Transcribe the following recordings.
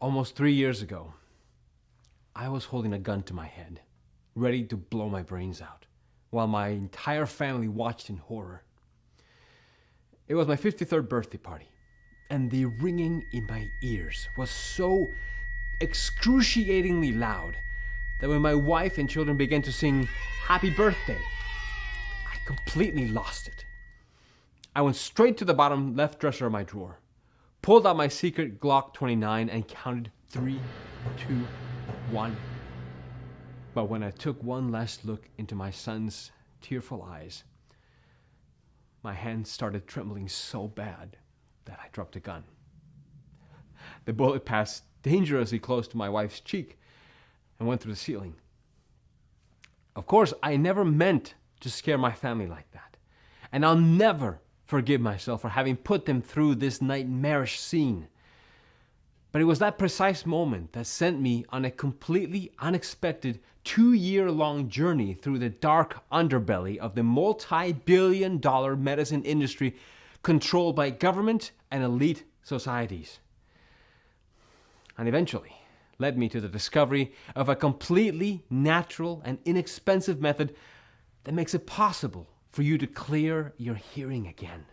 Almost 3 years ago, I was holding a gun to my head, ready to blow my brains out, while my entire family watched in horror. It was my 53rd birthday party, and the ringing in my ears was so excruciatingly loud that when my wife and children began to sing "Happy Birthday," I completely lost it. I went straight to the bottom left dresser of my drawer, pulled out my secret Glock 29 and counted 3, 2, 1. But when I took one last look into my son's tearful eyes, my hands started trembling so bad that I dropped the gun. The bullet passed dangerously close to my wife's cheek and went through the ceiling. Of course, I never meant to scare my family like that, and I'll never forgive myself for having put them through this nightmarish scene. But it was that precise moment that sent me on a completely unexpected 2-year-long journey through the dark underbelly of the multi-billion-dollar medicine industry controlled by government and elite societies. And eventually led me to the discovery of a completely natural and inexpensive method that makes it possible for you to clear your hearing again.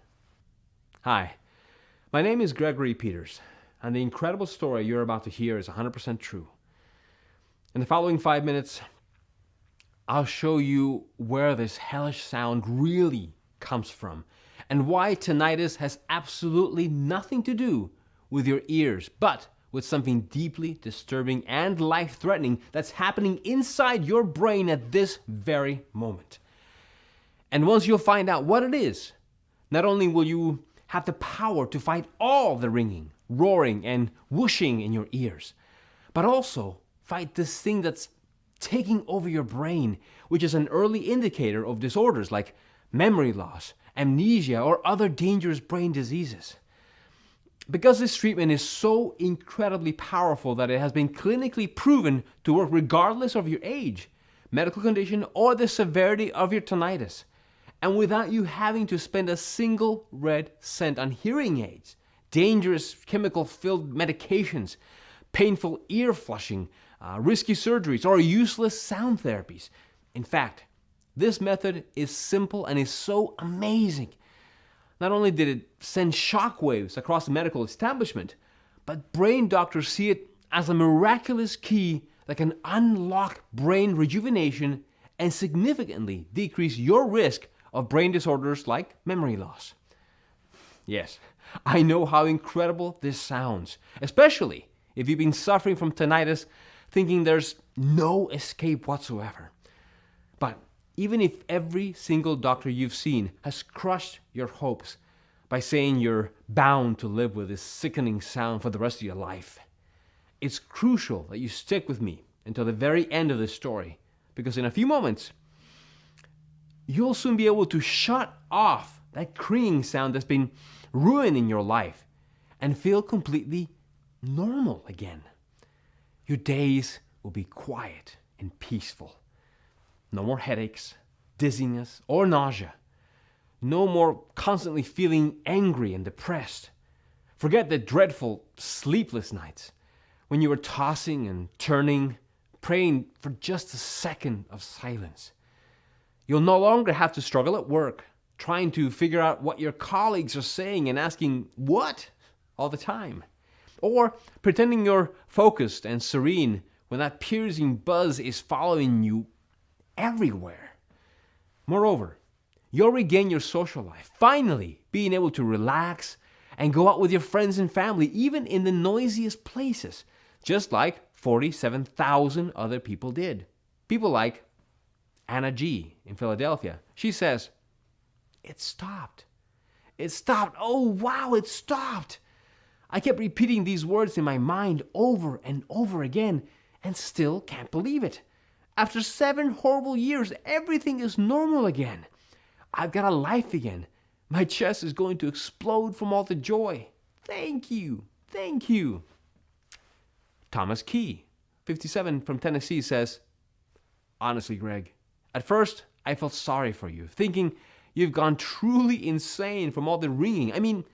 Hi, my name is Gregory Peters, and the incredible story you're about to hear is 100% true. In the following 5 minutes, I'll show you where this hellish sound really comes from and why tinnitus has absolutely nothing to do with your ears, but with something deeply disturbing and life-threatening that's happening inside your brain at this very moment. And once you'll find out what it is, not only will you have the power to fight all the ringing, roaring, and whooshing in your ears, but also fight this thing that's taking over your brain, which is an early indicator of disorders like memory loss, amnesia, or other dangerous brain diseases. Because this treatment is so incredibly powerful that it has been clinically proven to work regardless of your age, medical condition, or the severity of your tinnitus, and without you having to spend a single red cent on hearing aids, dangerous chemical-filled medications, painful ear flushing, risky surgeries, or useless sound therapies. In fact, this method is simple and is so amazing. Not only did it send shockwaves across the medical establishment, but brain doctors see it as a miraculous key that can unlock brain rejuvenation and significantly decrease your risk of brain disorders like memory loss. Yes, I know how incredible this sounds, especially if you've been suffering from tinnitus, thinking there's no escape whatsoever. But even if every single doctor you've seen has crushed your hopes by saying you're bound to live with this sickening sound for the rest of your life, it's crucial that you stick with me until the very end of this story, because in a few moments, you'll soon be able to shut off that creaking sound that's been ruining your life and feel completely normal again. Your days will be quiet and peaceful. No more headaches, dizziness, or nausea. No more constantly feeling angry and depressed. Forget the dreadful sleepless nights when you were tossing and turning, praying for just a second of silence. You'll no longer have to struggle at work, trying to figure out what your colleagues are saying and asking what all the time. Or pretending you're focused and serene when that piercing buzz is following you everywhere. Moreover, you'll regain your social life, finally being able to relax and go out with your friends and family, even in the noisiest places, just like 47,000 other people did. People like Anna G. in Philadelphia. She says, "It stopped. It stopped. Oh, wow, it stopped. I kept repeating these words in my mind over and over again and still can't believe it. After 7 horrible years, everything is normal again. I've got a life again. My chest is going to explode from all the joy. Thank you. Thank you." Thomas Key, 57, from Tennessee, says, "Honestly, Greg, at first I felt sorry for you, thinking you've gone truly insane from all the ringing. I mean,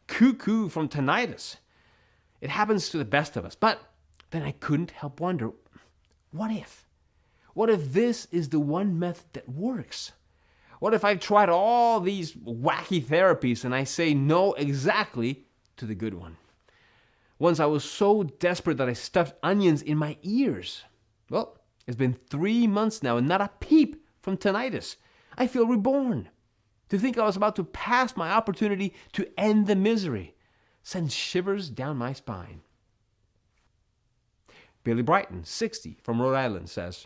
cuckoo from tinnitus. It happens to the best of us. But then I couldn't help wonder, what if? What if this is the one method that works? What if I've tried all these wacky therapies and I say no exactly to the good one? Once I was so desperate that I stuffed onions in my ears. Well, it's been 3 months now and not a peep from tinnitus. I feel reborn. To think I was about to pass my opportunity to end the misery sends shivers down my spine. Billy Brighton, 60, from Rhode Island, says,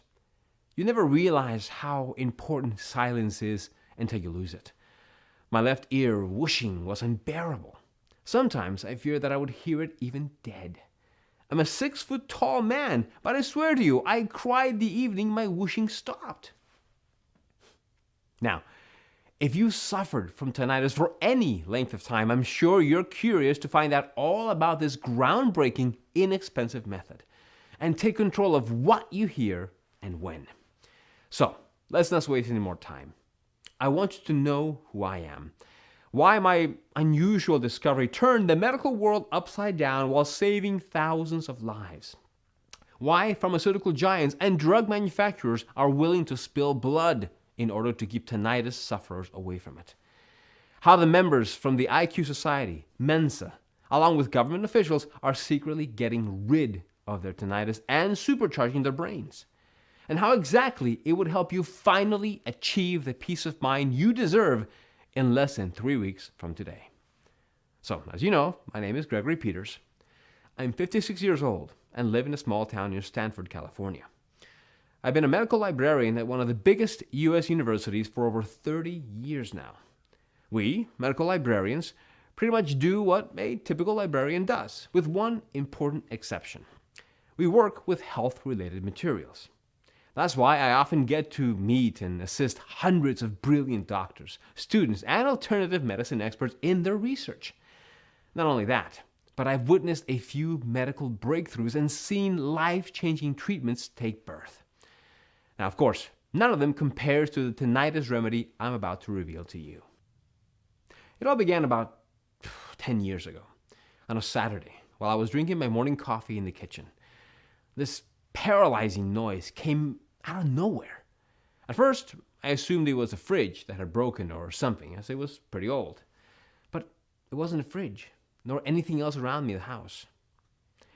"You never realize how important silence is until you lose it. My left ear whooshing was unbearable. Sometimes I fear that I would hear it even dead. I'm a 6-foot-tall man, but I swear to you, I cried the evening my whooshing stopped." Now, if you suffered from tinnitus for any length of time, I'm sure you're curious to find out all about this groundbreaking, inexpensive method and take control of what you hear and when. So, let's not waste any more time. I want you to know who I am, why my unusual discovery turned the medical world upside down while saving thousands of lives, why pharmaceutical giants and drug manufacturers are willing to spill blood in order to keep tinnitus sufferers away from it, how the members from the IQ Society, Mensa, along with government officials, are secretly getting rid of their tinnitus and supercharging their brains, and how exactly it would help you finally achieve the peace of mind you deserve in less than 3 weeks from today. So, as you know, my name is Gregory Peters. I'm 56 years old and live in a small town near Stanford, California. I've been a medical librarian at one of the biggest U.S. universities for over 30 years now. We, medical librarians, pretty much do what a typical librarian does, with one important exception. We work with health-related materials. That's why I often get to meet and assist hundreds of brilliant doctors, students, and alternative medicine experts in their research. Not only that, but I've witnessed a few medical breakthroughs and seen life-changing treatments take birth. Now, of course, none of them compares to the tinnitus remedy I'm about to reveal to you. It all began about 10 years ago, on a Saturday, while I was drinking my morning coffee in the kitchen. This paralyzing noise came out of nowhere. At first, I assumed it was a fridge that had broken or something, as it was pretty old. But it wasn't a fridge, nor anything else around me in the house.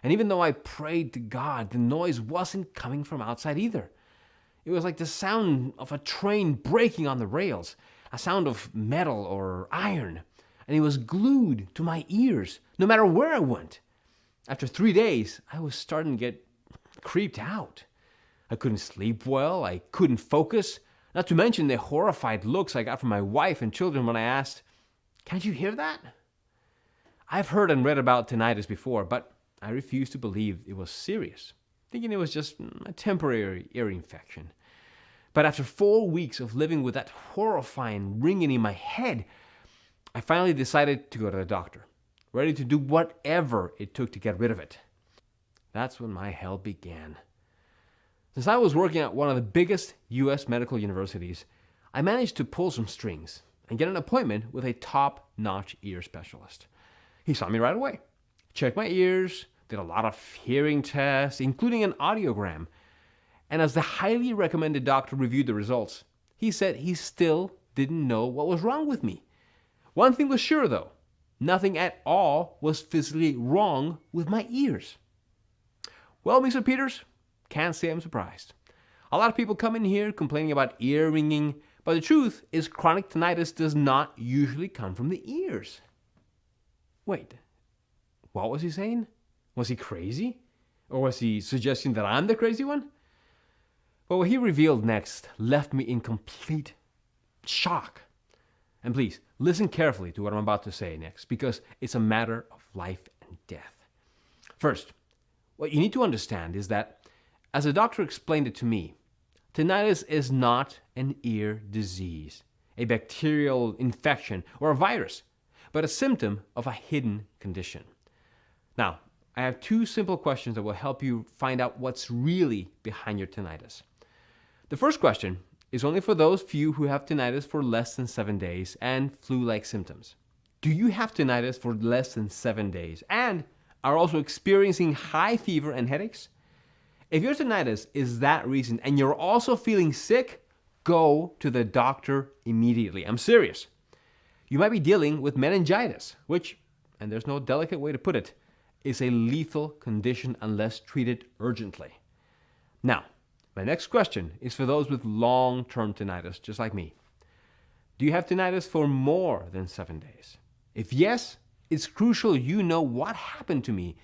And even though I prayed to God, the noise wasn't coming from outside either. It was like the sound of a train breaking on the rails, a sound of metal or iron, and it was glued to my ears, no matter where I went. After 3 days, I was starting to get creeped out. I couldn't sleep well, I couldn't focus, not to mention the horrified looks I got from my wife and children when I asked, "Can't you hear that?" I've heard and read about tinnitus before, but I refused to believe it was serious, thinking it was just a temporary ear infection. But after 4 weeks of living with that horrifying ringing in my head, I finally decided to go to the doctor, ready to do whatever it took to get rid of it. That's when my hell began. Since I was working at one of the biggest U.S. medical universities, I managed to pull some strings and get an appointment with a top-notch ear specialist. He saw me right away, checked my ears, did a lot of hearing tests, including an audiogram. And as the highly recommended doctor reviewed the results, he said he still didn't know what was wrong with me. One thing was sure, though. Nothing at all was physically wrong with my ears. Well, Mr. Peters, can't say I'm surprised. A lot of people come in here complaining about ear ringing, but the truth is chronic tinnitus does not usually come from the ears. Wait, what was he saying? Was he crazy? Or was he suggesting that I'm the crazy one? Well, what he revealed next left me in complete shock. And please, listen carefully to what I'm about to say next, because it's a matter of life and death. First, what you need to understand is that, as a doctor explained it to me, tinnitus is not an ear disease, a bacterial infection, or a virus, but a symptom of a hidden condition. Now, I have 2 simple questions that will help you find out what's really behind your tinnitus. The first question is only for those few who have tinnitus for less than 7 days and flu-like symptoms. Do you have tinnitus for less than 7 days and are also experiencing high fever and headaches? If your tinnitus is that reason and you're also feeling sick, go to the doctor immediately. I'm serious. You might be dealing with meningitis, which, and there's no delicate way to put it, is a lethal condition unless treated urgently. Now, my next question is for those with long-term tinnitus, just like me. Do you have tinnitus for more than 7 days? If yes, it's crucial you know what happened to me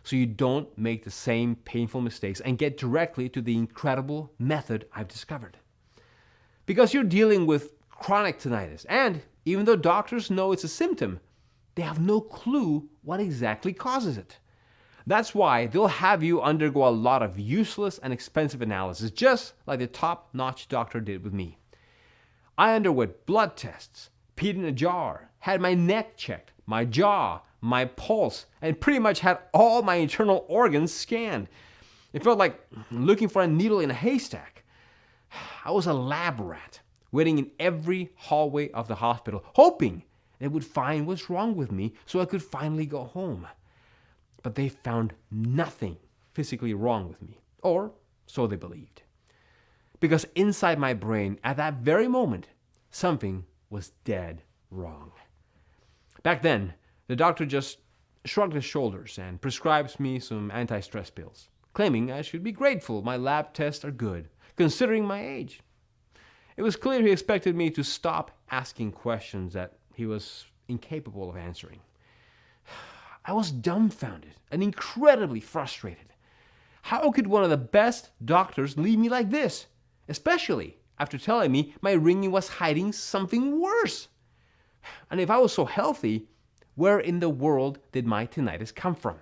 so you don't make the same painful mistakes and get directly to the incredible method I've discovered. Because you're dealing with chronic tinnitus, and even though doctors know it's a symptom, they have no clue what exactly causes it. That's why they'll have you undergo a lot of useless and expensive analysis, just like the top-notch doctor did with me. I underwent blood tests, peed in a jar, had my neck checked, my jaw, my pulse, and pretty much had all my internal organs scanned. It felt like looking for a needle in a haystack. I was a lab rat, waiting in every hallway of the hospital, hoping they would find what's wrong with me so I could finally go home. But they found nothing physically wrong with me, or so they believed. Because inside my brain, at that very moment, something was dead wrong. Back then, the doctor just shrugged his shoulders and prescribes me some anti-stress pills, claiming I should be grateful my lab tests are good, considering my age. It was clear he expected me to stop asking questions that he was incapable of answering. I was dumbfounded and incredibly frustrated. How could one of the best doctors leave me like this? Especially after telling me my ringing was hiding something worse. And if I was so healthy, where in the world did my tinnitus come from?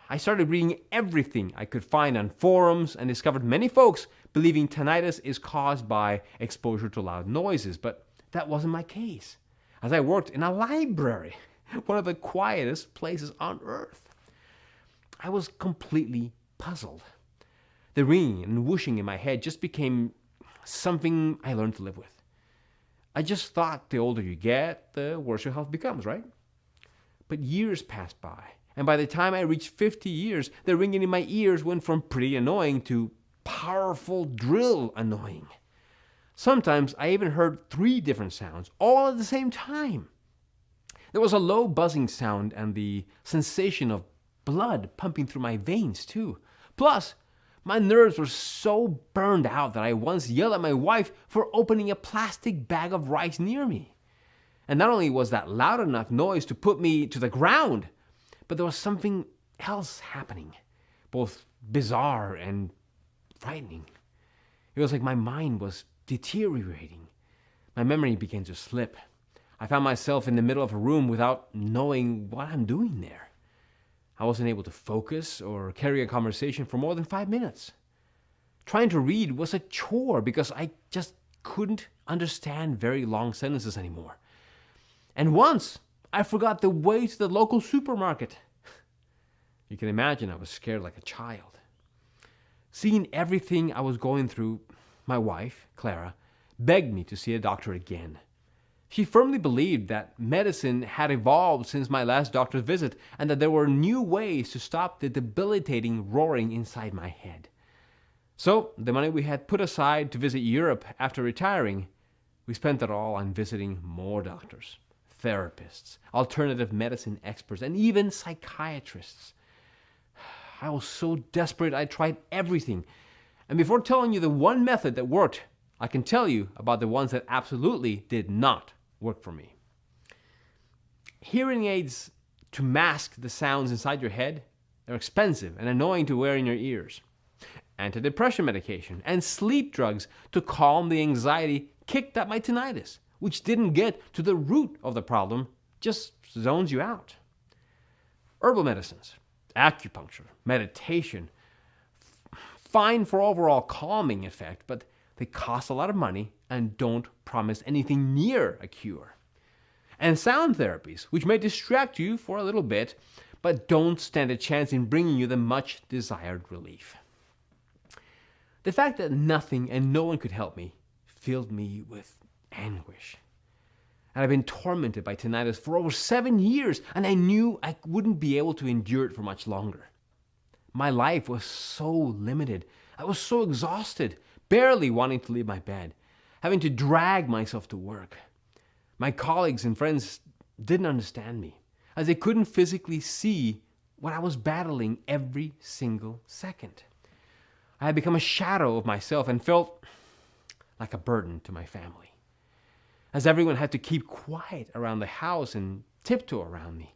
I started reading everything I could find on forums and discovered many folks believing tinnitus is caused by exposure to loud noises, but that wasn't my case, as I worked in a library, one of the quietest places on earth. I was completely puzzled. The ringing and whooshing in my head just became something I learned to live with. I just thought the older you get, the worse your health becomes, right? But years passed by, and by the time I reached 50 years, the ringing in my ears went from pretty annoying to powerful drill annoying. Sometimes I even heard 3 different sounds, all at the same time. There was a low buzzing sound and the sensation of blood pumping through my veins too. Plus, my nerves were so burned out that I once yelled at my wife for opening a plastic bag of rice near me. And not only was that loud enough noise to put me to the ground, but there was something else happening, both bizarre and frightening. It was like my mind was deteriorating. My memory began to slip. I found myself in the middle of a room without knowing what I'm doing there. I wasn't able to focus or carry a conversation for more than 5 minutes. Trying to read was a chore because I just couldn't understand very long sentences anymore. And once, I forgot the way to the local supermarket. You can imagine I was scared like a child. Seeing everything I was going through, my wife, Clara, begged me to see a doctor again. She firmly believed that medicine had evolved since my last doctor's visit and that there were new ways to stop the debilitating roaring inside my head. So, the money we had put aside to visit Europe after retiring, we spent it all on visiting more doctors, therapists, alternative medicine experts, and even psychiatrists. I was so desperate I tried everything. And before telling you the one method that worked, I can tell you about the ones that absolutely did not work for me. Hearing aids to mask the sounds inside your head, they're expensive and annoying to wear in your ears. Antidepressant medication and sleep drugs to calm the anxiety kicked at my tinnitus, which didn't get to the root of the problem, just zones you out. Herbal medicines, acupuncture, meditation, fine for overall calming effect, but they cost a lot of money and don't promise anything near a cure. And sound therapies, which may distract you for a little bit, but don't stand a chance in bringing you the much desired relief. The fact that nothing and no one could help me filled me with anguish. And I've been tormented by tinnitus for over 7 years, and I knew I wouldn't be able to endure it for much longer. My life was so limited. I was so exhausted, barely wanting to leave my bed, having to drag myself to work. My colleagues and friends didn't understand me, as they couldn't physically see what I was battling every single second. I had become a shadow of myself and felt like a burden to my family, as everyone had to keep quiet around the house and tiptoe around me.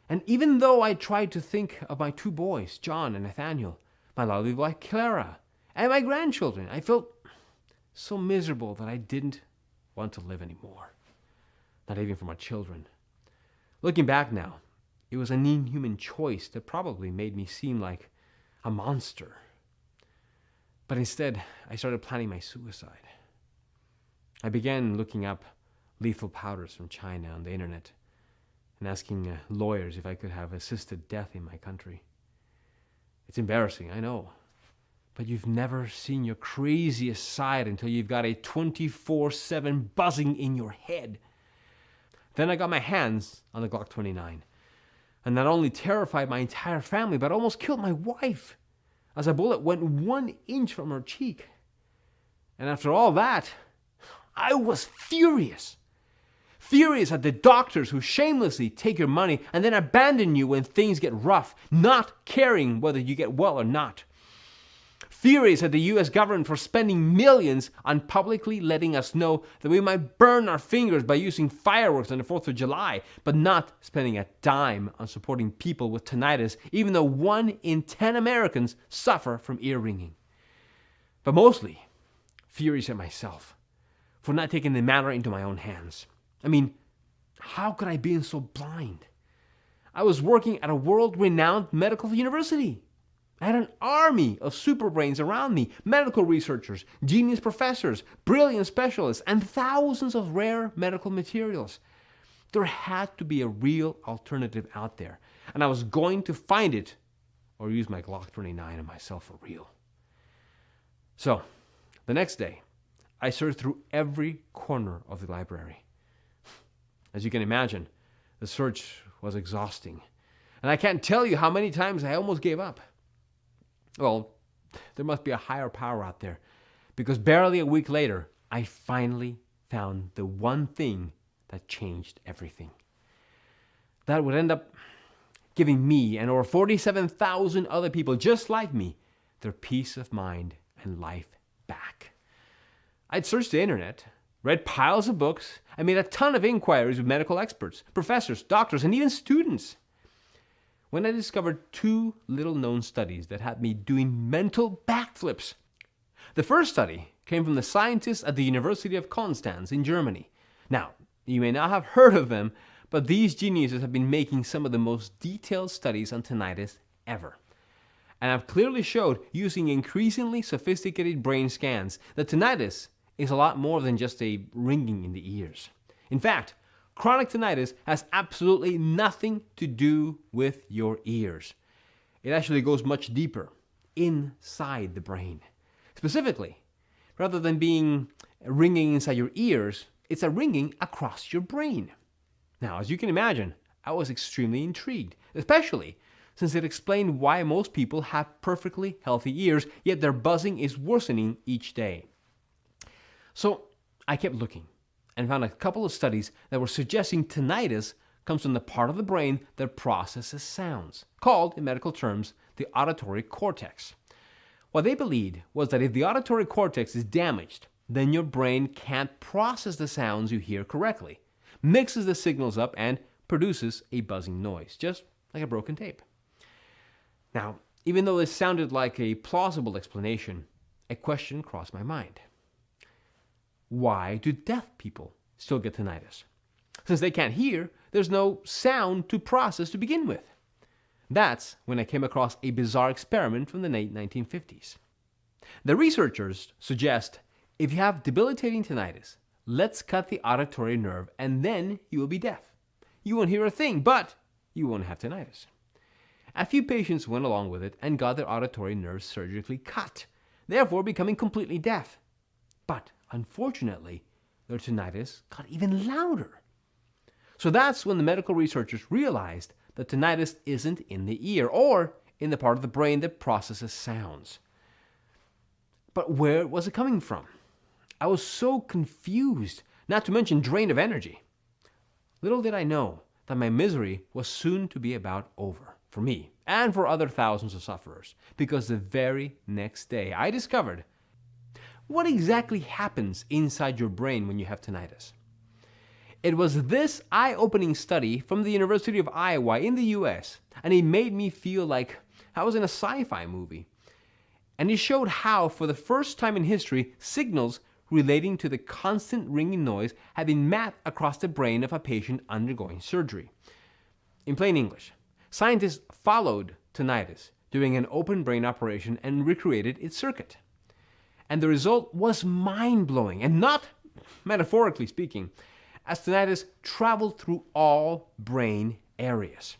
And even though I tried to think of my 2 boys, John and Nathaniel, my lovely wife Clara, and my grandchildren, I felt so miserable that I didn't want to live anymore. Not even for my children. Looking back now, it was an inhuman choice that probably made me seem like a monster. But instead, I started planning my suicide. I began looking up lethal powders from China on the internet and asking lawyers if I could have assisted death in my country. It's embarrassing, I know, but you've never seen your craziest side until you've got a 24/7 buzzing in your head. Then I got my hands on the Glock 29, and not only terrified my entire family, but almost killed my wife, as a bullet went 1 inch from her cheek. And after all that, I was furious. Furious at the doctors who shamelessly take your money and then abandon you when things get rough, not caring whether you get well or not. Furious at the US government for spending millions on publicly letting us know that we might burn our fingers by using fireworks on the 4th of July, but not spending a dime on supporting people with tinnitus, even though 1 in 10 Americans suffer from ear ringing. But mostly, furious at myself for not taking the matter into my own hands. I mean, how could I be so blind? I was working at a world-renowned medical university. I had an army of superbrains around me, medical researchers, genius professors, brilliant specialists, and thousands of rare medical materials. There had to be a real alternative out there, and I was going to find it or use my Glock 29 on myself for real. So, the next day, I searched through every corner of the library. As you can imagine, the search was exhausting, and I can't tell you how many times I almost gave up. Well, there must be a higher power out there, because barely a week later, I finally found the one thing that changed everything. That would end up giving me and over 47,000 other people just like me their peace of mind and life back. I'd searched the internet, read piles of books, and made a ton of inquiries with medical experts, professors, doctors, and even students. When I discovered 2 little-known studies that had me doing mental backflips. The first study came from the scientists at the University of Konstanz in Germany. Now, you may not have heard of them, but these geniuses have been making some of the most detailed studies on tinnitus ever. And have clearly showed, using increasingly sophisticated brain scans, that tinnitus is a lot more than just a ringing in the ears. In fact, chronic tinnitus has absolutely nothing to do with your ears. It actually goes much deeper, inside the brain. Specifically, rather than being ringing inside your ears, it's a ringing across your brain. Now, as you can imagine, I was extremely intrigued, especially since it explained why most people have perfectly healthy ears, yet their buzzing is worsening each day. So I kept looking and found a couple of studies that were suggesting tinnitus comes from the part of the brain that processes sounds, called, in medical terms, the auditory cortex. What they believed was that if the auditory cortex is damaged, then your brain can't process the sounds you hear correctly, mixes the signals up, and produces a buzzing noise, just like a broken tape. Now, even though this sounded like a plausible explanation, a question crossed my mind. Why do deaf people still get tinnitus? Since they can't hear, there's no sound to process to begin with. That's when I came across a bizarre experiment from the late 1950s. The researchers suggest if you have debilitating tinnitus, let's cut the auditory nerve and then you will be deaf. You won't hear a thing, but you won't have tinnitus. A few patients went along with it and got their auditory nerves surgically cut, therefore becoming completely deaf. But unfortunately, their tinnitus got even louder. So that's when the medical researchers realized that tinnitus isn't in the ear or in the part of the brain that processes sounds. But where was it coming from? I was so confused, not to mention drained of energy. Little did I know that my misery was soon to be about over for me and for other thousands of sufferers, because the very next day I discovered what exactly happens inside your brain when you have tinnitus. It was this eye-opening study from the University of Iowa in the US, and it made me feel like I was in a sci-fi movie. And it showed how, for the first time in history, signals relating to the constant ringing noise had been mapped across the brain of a patient undergoing surgery. In plain English, scientists followed tinnitus during an open brain operation and recreated its circuit. And the result was mind-blowing, and not metaphorically speaking, as tinnitus traveled through all brain areas.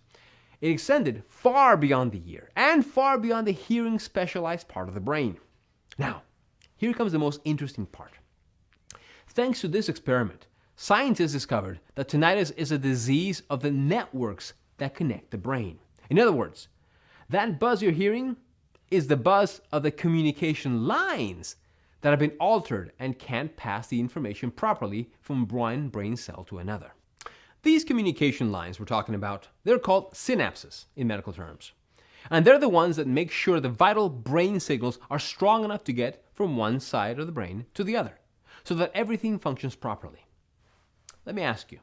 It extended far beyond the ear and far beyond the hearing specialized part of the brain. Now, here comes the most interesting part. Thanks to this experiment, scientists discovered that tinnitus is a disease of the networks that connect the brain. In other words, that buzz you're hearing is the buzz of the communication lines that have been altered and can't pass the information properly from one brain cell to another. These communication lines we're talking about, they're called synapses in medical terms. And they're the ones that make sure the vital brain signals are strong enough to get from one side of the brain to the other, so that everything functions properly. Let me ask you,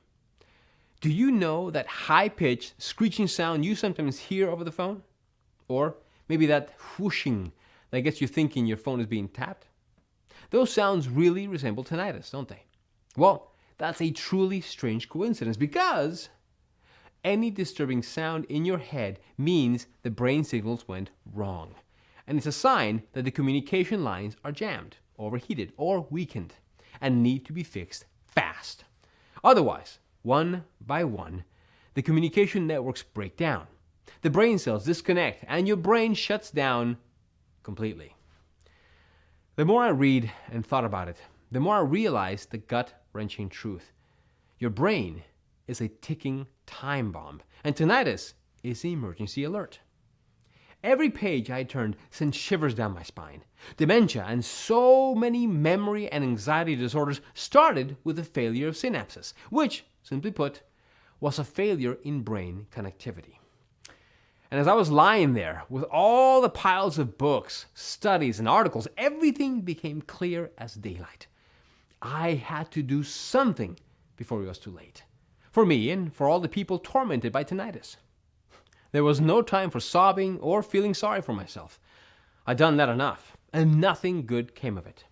do you know that high-pitched screeching sound you sometimes hear over the phone? Or maybe that whooshing that gets you thinking your phone is being tapped? Those sounds really resemble tinnitus, don't they? Well, that's a truly strange coincidence, because any disturbing sound in your head means the brain signals went wrong. And it's a sign that the communication lines are jammed, overheated, or weakened, and need to be fixed fast. Otherwise, one by one, the communication networks break down. The brain cells disconnect, and your brain shuts down completely. The more I read and thought about it, the more I realized the gut-wrenching truth. Your brain is a ticking time bomb, and tinnitus is the emergency alert. Every page I turned sent shivers down my spine. Dementia and so many memory and anxiety disorders started with the failure of synapses, which, simply put, was a failure in brain connectivity. And as I was lying there with all the piles of books, studies, and articles, everything became clear as daylight. I had to do something before it was too late. For me and for all the people tormented by tinnitus. There was no time for sobbing or feeling sorry for myself. I'd done that enough, and nothing good came of it.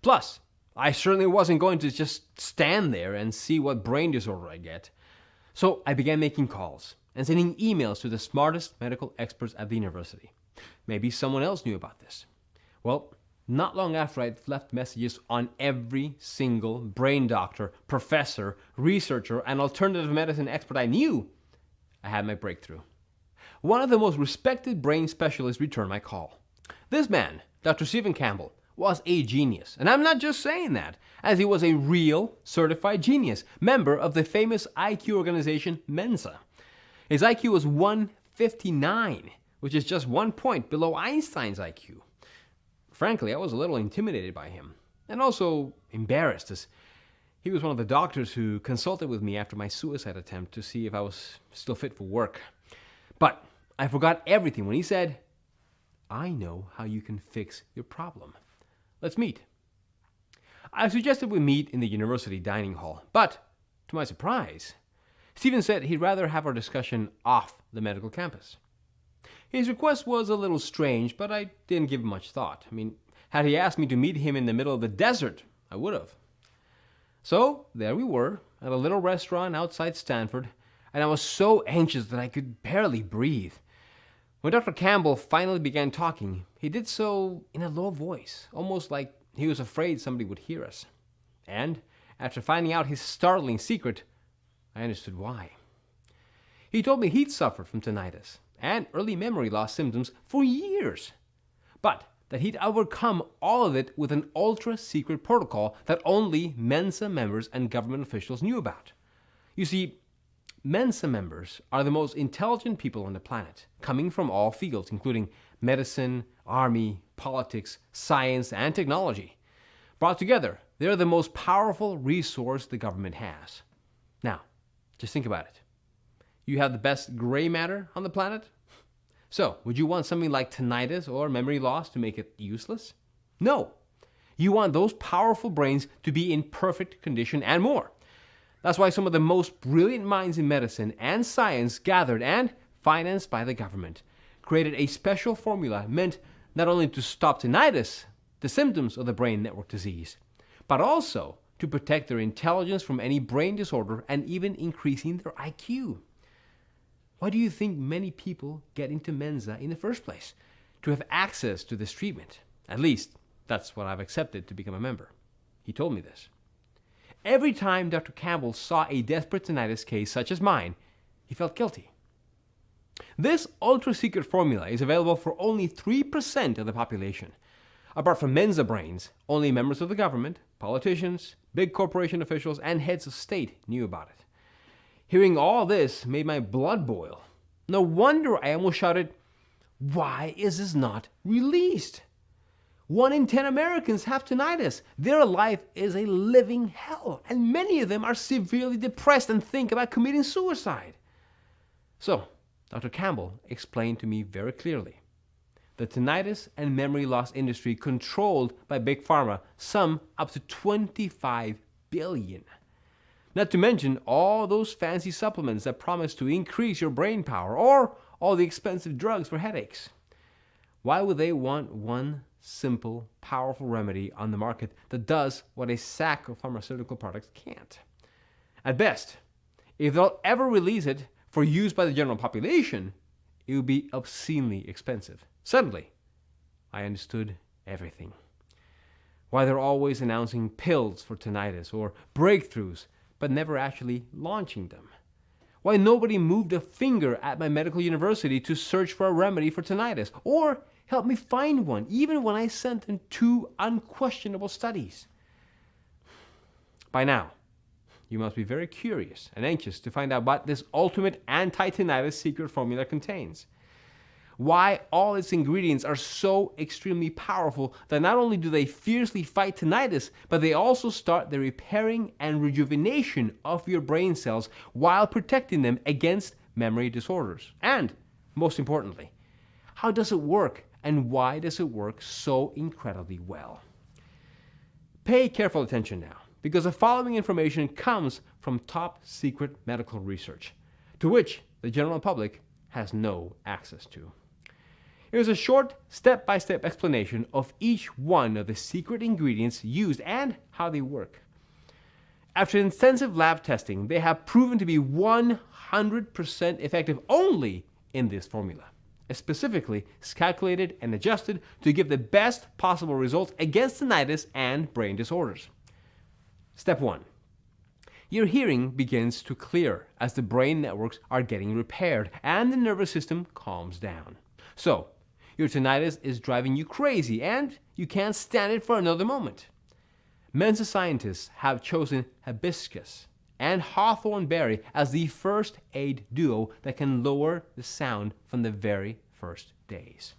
Plus, I certainly wasn't going to just stand there and see what brain disorder I get. So I began making calls and sending emails to the smartest medical experts at the university. Maybe someone else knew about this. Well, not long after I'd left messages on every single brain doctor, professor, researcher, and alternative medicine expert I knew, I had my breakthrough. One of the most respected brain specialists returned my call. This man, Dr. Stephen Campbell, was a genius. And I'm not just saying that, as he was a real certified genius, member of the famous IQ organization Mensa. His IQ was 159, which is just 1 point below Einstein's IQ. Frankly, I was a little intimidated by him, and also embarrassed, as he was one of the doctors who consulted with me after my suicide attempt to see if I was still fit for work. But I forgot everything when he said, "I know how you can fix your problem. Let's meet." I suggested we meet in the university dining hall, but to my surprise, Stephen said he'd rather have our discussion off the medical campus. His request was a little strange, but I didn't give much thought. Had he asked me to meet him in the middle of the desert, I would have. So there we were, at a little restaurant outside Stanford, and I was so anxious that I could barely breathe. When Dr. Campbell finally began talking, he did so in a low voice, almost like he was afraid somebody would hear us. And after finding out his startling secret, I understood why. He told me he'd suffered from tinnitus and early memory loss symptoms for years, but that he'd overcome all of it with an ultra-secret protocol that only Mensa members and government officials knew about. You see, Mensa members are the most intelligent people on the planet, coming from all fields, including medicine, army, politics, science, and technology. Brought together, they're the most powerful resource the government has. Now, just think about it. You have the best gray matter on the planet? So, would you want something like tinnitus or memory loss to make it useless? No. You want those powerful brains to be in perfect condition and more. That's why some of the most brilliant minds in medicine and science gathered and, financed by the government, created a special formula meant not only to stop tinnitus, the symptoms of the brain network disease, but also to protect their intelligence from any brain disorder and even increasing their IQ. Why do you think many people get into Mensa in the first place? To have access to this treatment. At least, that's what I've accepted to become a member. He told me this. Every time Dr. Campbell saw a desperate tinnitus case such as mine, he felt guilty. This ultra-secret formula is available for only 3% of the population. Apart from Mensa brains, only members of the government, politicians, big corporation officials, and heads of state knew about it. Hearing all this made my blood boil. No wonder I almost shouted, "Why is this not released? 1 in 10 Americans have tinnitus. Their life is a living hell, and many of them are severely depressed and think about committing suicide." So, Dr. Campbell explained to me very clearly. The tinnitus and memory loss industry controlled by Big Pharma sum up to $25 billion. Not to mention all those fancy supplements that promise to increase your brain power or all the expensive drugs for headaches. Why would they want one simple, powerful remedy on the market that does what a sack of pharmaceutical products can't? At best, if they'll ever release it for use by the general population, it would be obscenely expensive. Suddenly, I understood everything. Why they're always announcing pills for tinnitus or breakthroughs, but never actually launching them. Why nobody moved a finger at my medical university to search for a remedy for tinnitus or help me find one, even when I sent them 2 unquestionable studies. By now, you must be very curious and anxious to find out what this ultimate anti-tinnitus secret formula contains. Why all its ingredients are so extremely powerful that not only do they fiercely fight tinnitus, but they also start the repairing and rejuvenation of your brain cells while protecting them against memory disorders. And, most importantly, how does it work and why does it work so incredibly well? Pay careful attention now, because the following information comes from top secret medical research, to which the general public has no access to. Here's a short step-by-step explanation of each one of the secret ingredients used and how they work. After intensive lab testing, they have proven to be 100% effective only in this formula. Specifically, it's calculated and adjusted to give the best possible results against tinnitus and brain disorders. Step 1. Your hearing begins to clear as the brain networks are getting repaired and the nervous system calms down. So, your tinnitus is driving you crazy and you can't stand it for another moment. Mensa scientists have chosen hibiscus and hawthorn berry as the first aid duo that can lower the sound from the very first days.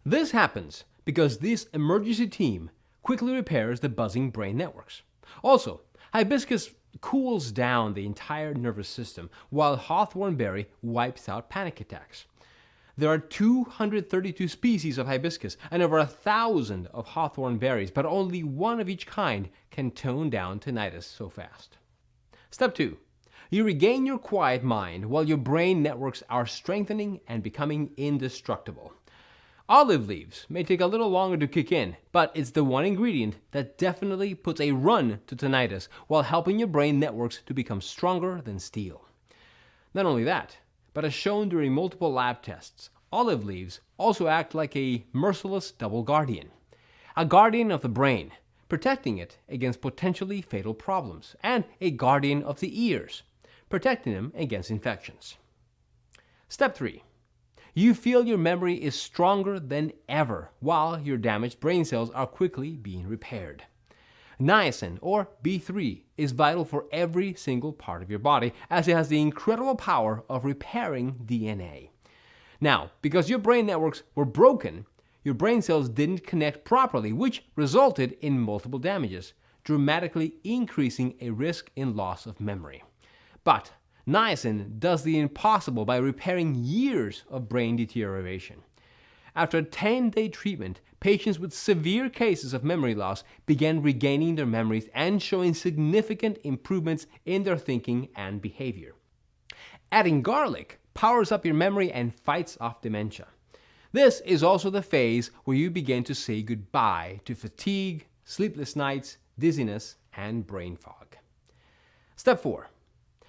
This happens because this emergency team quickly repairs the buzzing brain networks. Also, hibiscus cools down the entire nervous system, while hawthorn berry wipes out panic attacks. There are 232 species of hibiscus and over 1,000 of hawthorn berries, but only one of each kind can tone down tinnitus so fast. Step 2. You regain your quiet mind while your brain networks are strengthening and becoming indestructible. Olive leaves may take a little longer to kick in, but it's the one ingredient that definitely puts a run to tinnitus while helping your brain networks to become stronger than steel. Not only that, but as shown during multiple lab tests, olive leaves also act like a merciless double guardian. A guardian of the brain, protecting it against potentially fatal problems, and a guardian of the ears, protecting them against infections. Step 3. You feel your memory is stronger than ever while your damaged brain cells are quickly being repaired. Niacin, or B3, is vital for every single part of your body, as it has the incredible power of repairing DNA. Now, because your brain networks were broken, your brain cells didn't connect properly, which resulted in multiple damages, dramatically increasing a risk in loss of memory. But niacin does the impossible by repairing years of brain deterioration. After a 10-day treatment, patients with severe cases of memory loss began regaining their memories and showing significant improvements in their thinking and behavior. Adding garlic powers up your memory and fights off dementia. This is also the phase where you begin to say goodbye to fatigue, sleepless nights, dizziness, and brain fog. Step 4.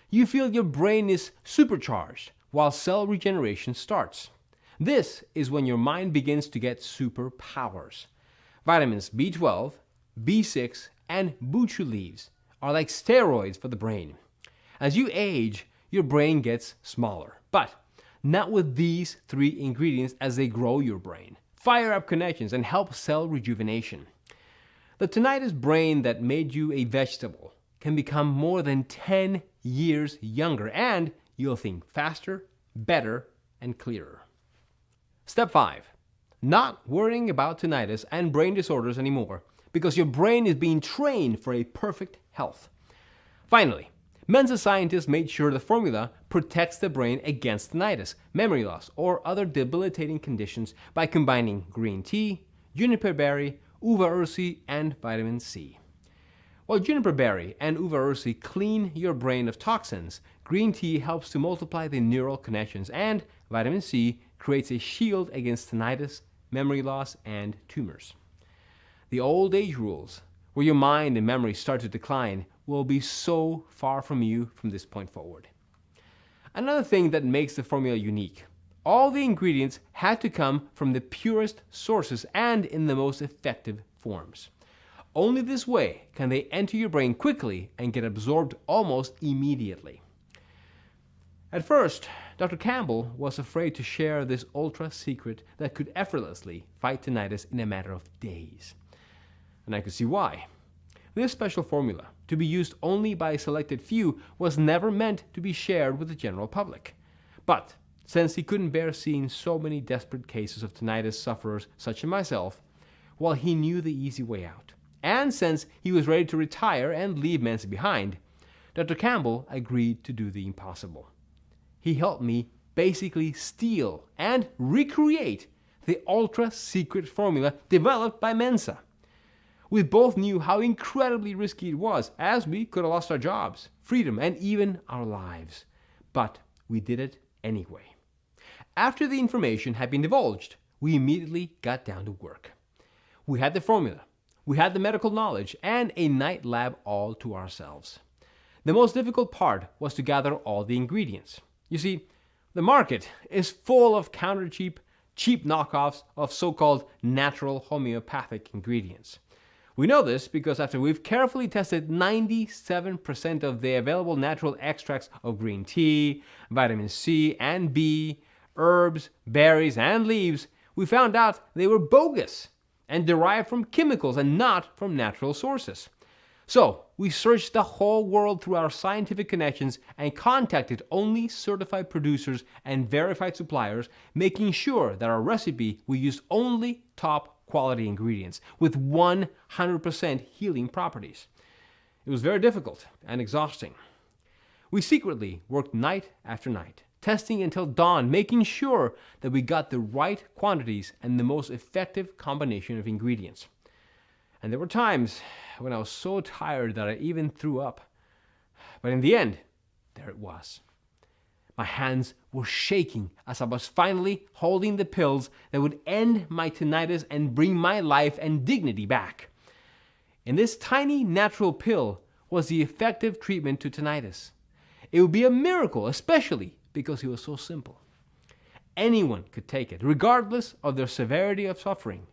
You feel your brain is supercharged while cell regeneration starts. This is when your mind begins to get superpowers. Vitamins B12, B6, and buchu leaves are like steroids for the brain. As you age, your brain gets smaller, but not with these 3 ingredients, as they grow your brain, fire up connections, and help cell rejuvenation. The tinnitus brain that made you a vegetable can become more than 10 years younger, and you'll think faster, better, and clearer. Step 5. Not worrying about tinnitus and brain disorders anymore, because your brain is being trained for a perfect health. Finally, Mensa scientists made sure the formula protects the brain against tinnitus, memory loss, or other debilitating conditions by combining green tea, juniper berry, uva ursi, and vitamin C. While juniper berry and uva ursi clean your brain of toxins, green tea helps to multiply the neural connections, and vitamin C creates a shield against tinnitus, memory loss, and tumors. The old age rules, where your mind and memory start to decline, will be so far from you from this point forward. Another thing that makes the formula unique: all the ingredients had to come from the purest sources and in the most effective forms. Only this way can they enter your brain quickly and get absorbed almost immediately. At first, Dr. Campbell was afraid to share this ultra secret that could effortlessly fight tinnitus in a matter of days. And I could see why. This special formula, to be used only by a selected few, was never meant to be shared with the general public. But since he couldn't bear seeing so many desperate cases of tinnitus sufferers such as myself, well, he knew the easy way out. And since he was ready to retire and leave Mensa behind, Dr. Campbell agreed to do the impossible. He helped me basically steal and recreate the ultra-secret formula developed by Mensa. We both knew how incredibly risky it was, as we could have lost our jobs, freedom, and even our lives. But we did it anyway. After the information had been divulged, we immediately got down to work. We had the formula, we had the medical knowledge, and a night lab all to ourselves. The most difficult part was to gather all the ingredients. You see, the market is full of cheap knockoffs of so-called natural homeopathic ingredients. We know this because after we've carefully tested 97% of the available natural extracts of green tea, vitamin C and B, herbs, berries, and leaves, we found out they were bogus and derived from chemicals and not from natural sources. So we searched the whole world through our scientific connections and contacted only certified producers and verified suppliers, making sure that our recipe we used only top quality ingredients with 100% healing properties. It was very difficult and exhausting. We secretly worked night after night, testing until dawn, making sure that we got the right quantities and the most effective combination of ingredients. And there were times when I was so tired that I even threw up. But in the end, there it was. My hands were shaking as I was finally holding the pills that would end my tinnitus and bring my life and dignity back. In this tiny natural pill was the effective treatment to tinnitus. It would be a miracle, especially because it was so simple. Anyone could take it, regardless of their severity of suffering.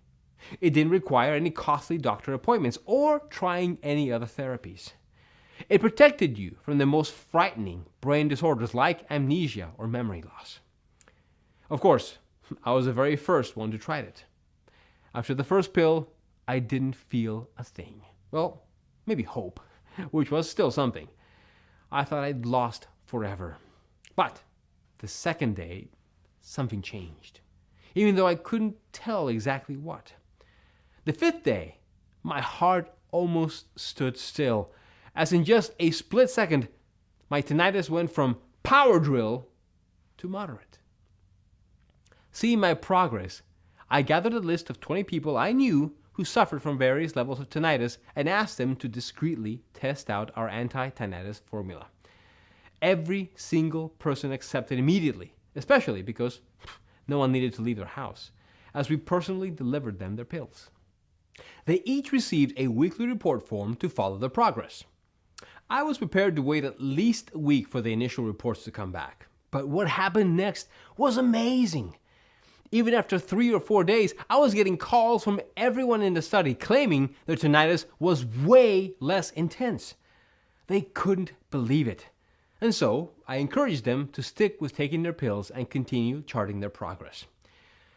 It didn't require any costly doctor appointments or trying any other therapies. It protected you from the most frightening brain disorders like amnesia or memory loss. Of course, I was the very first one to try it. After the first pill, I didn't feel a thing. Well, maybe hope, which was still something. I thought I'd lost forever. But the second day, something changed, even though I couldn't tell exactly what. The fifth day, my heart almost stood still, as in just a split second, my tinnitus went from power drill to moderate. Seeing my progress, I gathered a list of 20 people I knew who suffered from various levels of tinnitus and asked them to discreetly test out our anti-tinnitus formula. Every single person accepted immediately, especially because no one needed to leave their house, as we personally delivered them their pills. They each received a weekly report form to follow their progress. I was prepared to wait at least a week for the initial reports to come back, but what happened next was amazing. Even after 3 or 4 days, I was getting calls from everyone in the study claiming their tinnitus was way less intense. They couldn't believe it. And so, I encouraged them to stick with taking their pills and continue charting their progress.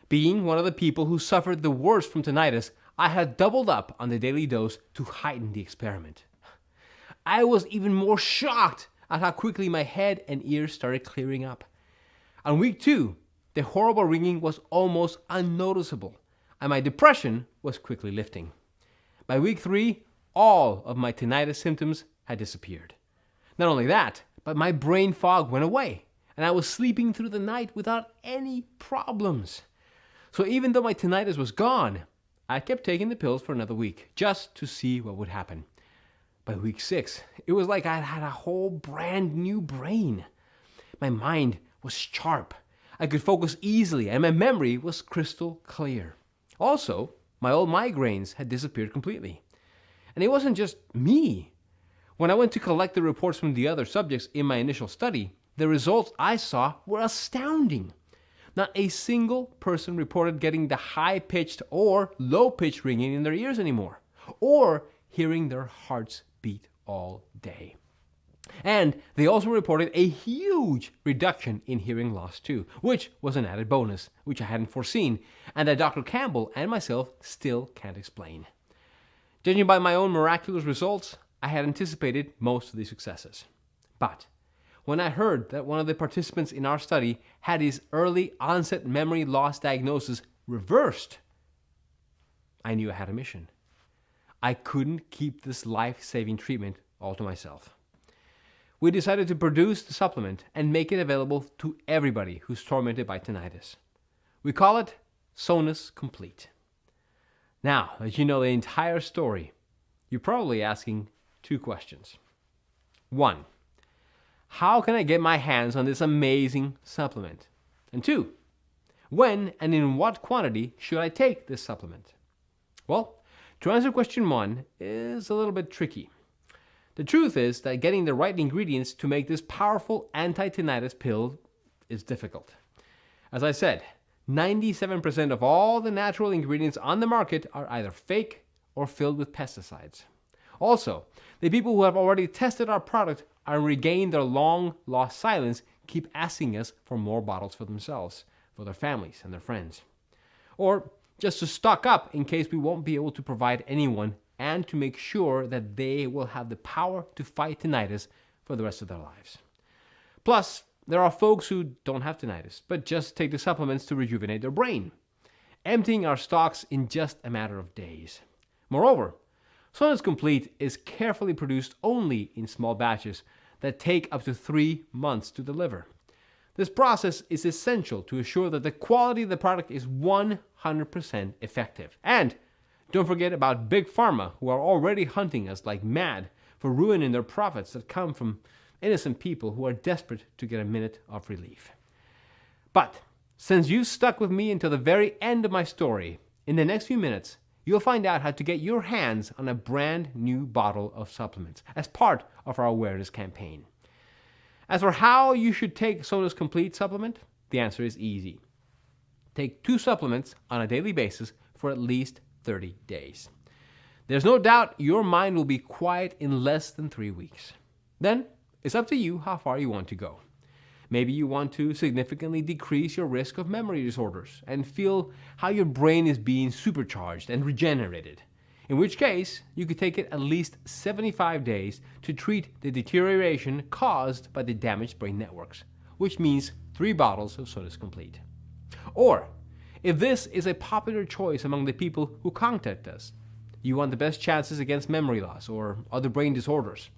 Being one of the people who suffered the worst from tinnitus, I had doubled up on the daily dose to heighten the experiment. I was even more shocked at how quickly my head and ears started clearing up. On week 2, the horrible ringing was almost unnoticeable, and my depression was quickly lifting. By week 3, all of my tinnitus symptoms had disappeared. Not only that, but my brain fog went away, and I was sleeping through the night without any problems. So even though my tinnitus was gone, I kept taking the pills for another week, just to see what would happen. By week 6, it was like I had a whole brand new brain. My mind was sharp. I could focus easily, and my memory was crystal clear. Also, my old migraines had disappeared completely. And it wasn't just me. When I went to collect the reports from the other subjects in my initial study, the results I saw were astounding. Not a single person reported getting the high-pitched or low-pitched ringing in their ears anymore, or hearing their hearts beat all day. And they also reported a huge reduction in hearing loss too, which was an added bonus, which I hadn't foreseen, and that Dr. Campbell and myself still can't explain. Judging by my own miraculous results, I had anticipated most of these successes. But when I heard that one of the participants in our study had his early onset memory loss diagnosis reversed, I knew I had a mission. I couldn't keep this life-saving treatment all to myself. We decided to produce the supplement and make it available to everybody who's tormented by tinnitus. We call it Sonus Complete. Now that you know the entire story, you're probably asking 2 questions. 1, how can I get my hands on this amazing supplement? And 2, when and in what quantity should I take this supplement? Well, to answer question 1 is a little bit tricky. The truth is that getting the right ingredients to make this powerful anti-tinnitus pill is difficult. As I said, 97% of all the natural ingredients on the market are either fake or filled with pesticides. Also, the people who have already tested our product and regained their long-lost silence keep asking us for more bottles for themselves, for their families and their friends. Or just to stock up in case we won't be able to provide anyone, and to make sure that they will have the power to fight tinnitus for the rest of their lives. Plus, there are folks who don't have tinnitus, but just take the supplements to rejuvenate their brain, emptying our stocks in just a matter of days. Moreover, Sonus Complete is carefully produced only in small batches that take up to 3 months to deliver. This process is essential to assure that the quality of the product is 100% effective. And don't forget about Big Pharma, who are already hunting us like mad for ruining their profits that come from innocent people who are desperate to get a minute of relief. But since you've stuck with me until the very end of my story, in the next few minutes, you'll find out how to get your hands on a brand new bottle of supplements as part of our awareness campaign. As for how you should take Sonus Complete supplement, the answer is easy. Take 2 supplements on a daily basis for at least 30 days. There's no doubt your mind will be quiet in less than 3 weeks. Then, it's up to you how far you want to go. Maybe you want to significantly decrease your risk of memory disorders and feel how your brain is being supercharged and regenerated. in which case you could take it at least 75 days to treat the deterioration caused by the damaged brain networks, which means 3 bottles of Sonus Complete. Or, if this is a popular choice among the people who contact us, you want the best chances against memory loss or other brain disorders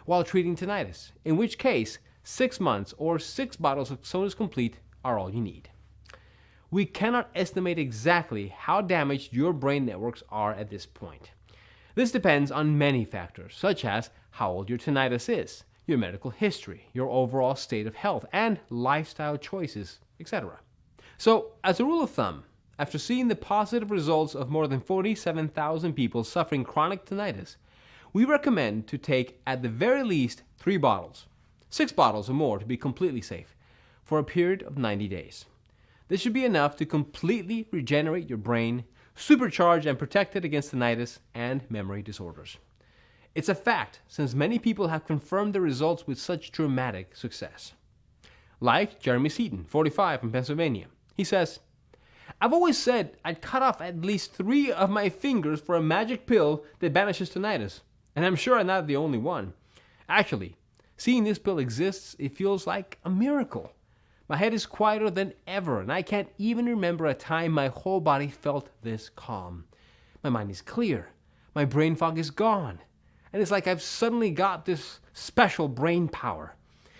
while treating tinnitus, in which case 6 months or 6 bottles of Sonus Complete are all you need. We cannot estimate exactly how damaged your brain networks are at this point. This depends on many factors, such as how old your tinnitus is, your medical history, your overall state of health, and lifestyle choices, etc. So, as a rule of thumb, after seeing the positive results of more than 47,000 people suffering chronic tinnitus, we recommend to take at the very least 3 bottles, 6 bottles or more to be completely safe, for a period of 90 days. This should be enough to completely regenerate your brain, supercharge and protect it against tinnitus and memory disorders. It's a fact, since many people have confirmed the results with such dramatic success. Like Jeremy Seaton, 45, from Pennsylvania. He says, "I've always said I'd cut off at least 3 of my fingers for a magic pill that banishes tinnitus, and I'm sure I'm not the only one. Actually, seeing this pill exists, it feels like a miracle. My head is quieter than ever, and I can't even remember a time my whole body felt this calm. My mind is clear, my brain fog is gone, and it's like I've suddenly got this special brain power.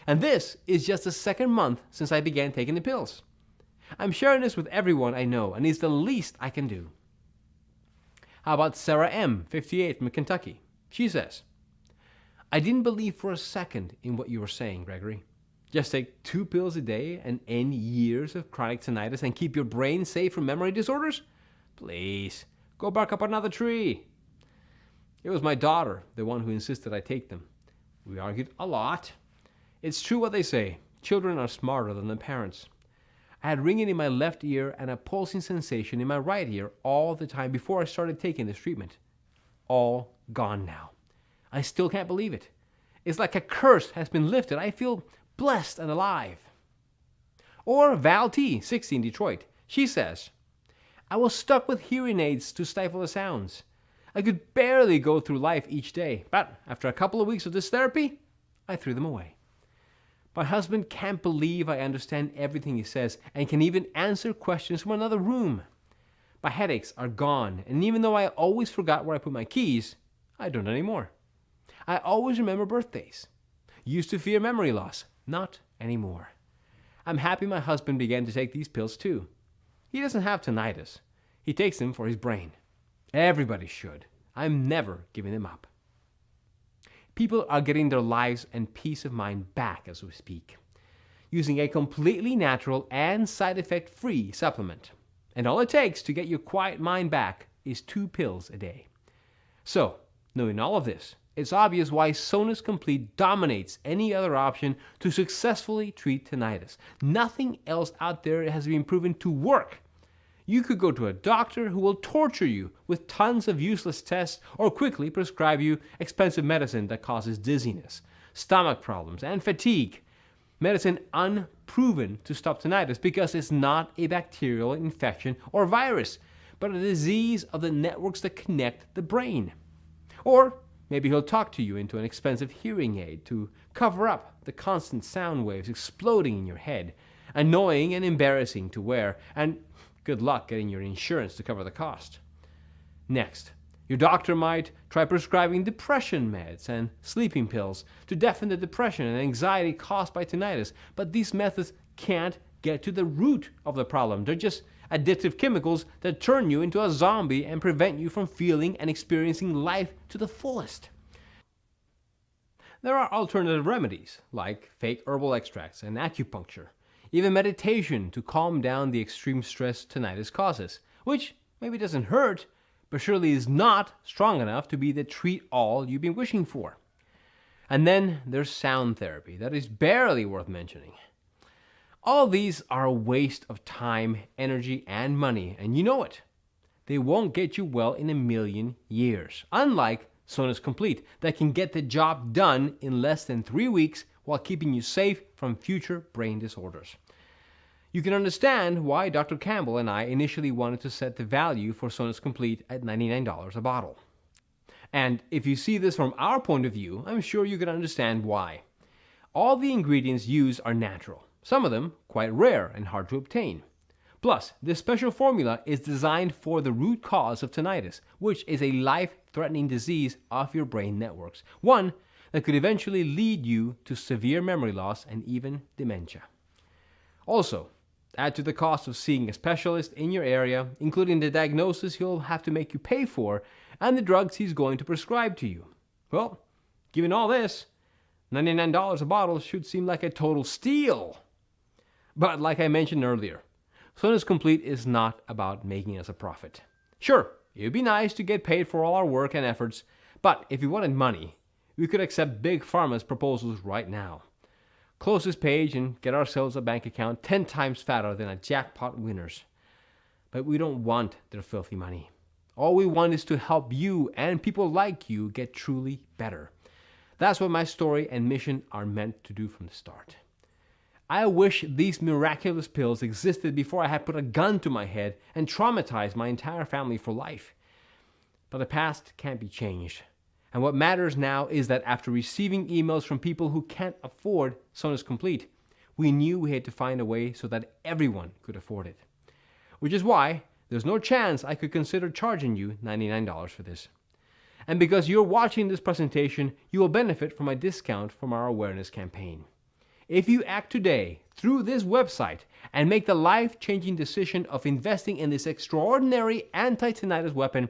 And this is just the 2nd month since I began taking the pills. I'm sharing this with everyone I know, and it's the least I can do." How about Sarah M., 58, from Kentucky? She says, "I didn't believe for a second in what you were saying, Gregory. Just take 2 pills a day and end years of chronic tinnitus and keep your brain safe from memory disorders? Please, go bark up another tree." It was my daughter, the one who insisted I take them. We argued a lot. It's true what they say, children are smarter than their parents. I had ringing in my left ear and a pulsing sensation in my right ear all the time before I started taking this treatment. All gone now. I still can't believe it. It's like a curse has been lifted. I feel blessed and alive. Or Val T., 60, in Detroit. She says, "I was stuck with hearing aids to stifle the sounds. I could barely go through life each day, but after a couple of weeks of this therapy, I threw them away. My husband can't believe I understand everything he says and can even answer questions from another room. My headaches are gone, and even though I always forgot where I put my keys, I don't anymore. I always remember birthdays. Used to fear memory loss. Not anymore. I'm happy my husband began to take these pills too. He doesn't have tinnitus. He takes them for his brain. Everybody should. I'm never giving them up." People are getting their lives and peace of mind back as we speak, using a completely natural and side effect free supplement. And all it takes to get your quiet mind back is 2 pills a day. So, knowing all of this, it's obvious why Sonus Complete dominates any other option to successfully treat tinnitus. Nothing else out there has been proven to work. You could go to a doctor who will torture you with tons of useless tests or quickly prescribe you expensive medicine that causes dizziness, stomach problems, and fatigue. Medicine unproven to stop tinnitus because it's not a bacterial infection or virus, but a disease of the networks that connect the brain. Or maybe he'll talk to you into an expensive hearing aid to cover up the constant sound waves exploding in your head, annoying and embarrassing to wear, and good luck getting your insurance to cover the cost. Next, your doctor might try prescribing depression meds and sleeping pills to deafen the depression and anxiety caused by tinnitus, but these methods can't get to the root of the problem. They're just addictive chemicals that turn you into a zombie and prevent you from feeling and experiencing life to the fullest. There are alternative remedies, like fake herbal extracts and acupuncture, even meditation to calm down the extreme stress tinnitus causes, which maybe doesn't hurt, but surely is not strong enough to be the treat-all you've been wishing for. And then there's sound therapy that is barely worth mentioning. All these are a waste of time, energy, and money, and you know it. They won't get you well in a million years, unlike Sonus Complete, that can get the job done in less than 3 weeks while keeping you safe from future brain disorders. You can understand why Dr. Campbell and I initially wanted to set the value for Sonus Complete at $99 a bottle. And if you see this from our point of view, I'm sure you can understand why. All the ingredients used are natural, some of them quite rare and hard to obtain. Plus, this special formula is designed for the root cause of tinnitus, which is a life-threatening disease of your brain networks, one that could eventually lead you to severe memory loss and even dementia. Also, add to the cost of seeing a specialist in your area, including the diagnosis he'll have to make you pay for and the drugs he's going to prescribe to you. Well, given all this, $99 a bottle should seem like a total steal. But like I mentioned earlier, Sonus Complete is not about making us a profit. Sure, it would be nice to get paid for all our work and efforts, but if you wanted money, we could accept Big Pharma's proposals right now. Close this page and get ourselves a bank account 10 times fatter than a jackpot winner's. But we don't want their filthy money. All we want is to help you and people like you get truly better. That's what my story and mission are meant to do from the start. I wish these miraculous pills existed before I had put a gun to my head and traumatized my entire family for life. But the past can't be changed. And what matters now is that after receiving emails from people who can't afford Sonus Complete, we knew we had to find a way so that everyone could afford it. Which is why there's no chance I could consider charging you $99 for this. And because you're watching this presentation, you will benefit from a discount from our awareness campaign. If you act today through this website and make the life-changing decision of investing in this extraordinary anti-tinnitus weapon,